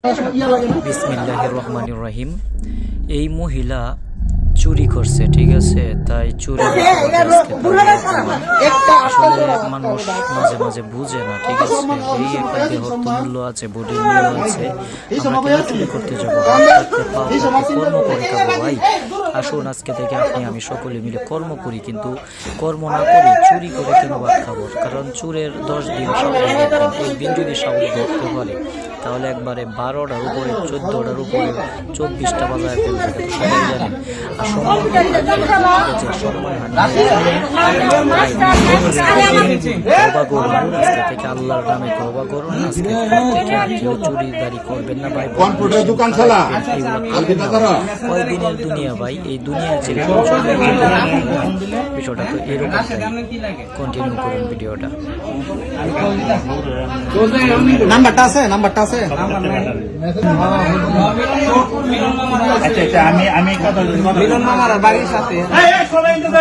বিসমিল্লাহির রহমানির রহিম। এই মহিলা চুরি করছে, ঠিক আছে, তাই চুরি আসলে মানুষ মাঝে মাঝে বুঝে না, ঠিক আছে। এই একটা দেহত্ব মূল্য আছে, বডির মূল্য আছে, আমরা কেন চুরি করতে যাবো? কর্ম করে খাবো ভাই। আসুন আজকে থেকে আপনি আমি সকলে মিলে কর্ম করি, কিন্তু কর্ম না করে চুরি করে কেন ভাত খাবো? কারণ চুরের 10 দিন সাবধান রাখবেন। একদিন যদি সাবধান ধরতে পারে তাহলে একবারে 12টার উপরে 14টার উপরে 24টা বাজায় ফেলবে, এটা তো সবাই জানেন। আর সম্মান আজকে থেকে আল্লাহর নামে তওবা করুন। আজকে থেকে আর কেউ চুরিদারি করবেন না ভাই। কয়দিনের দুনিয়া ভাই, এই দুনিয়া ছেড়ে বিষয়টা তো এরকমটাই। কন্টিনিউ করুন ভিডিওটা। নাম্বারটা আছে? আচ্ছা আচ্ছা, আমি কথা মিলন মামার বাড়ির সাথে মিলন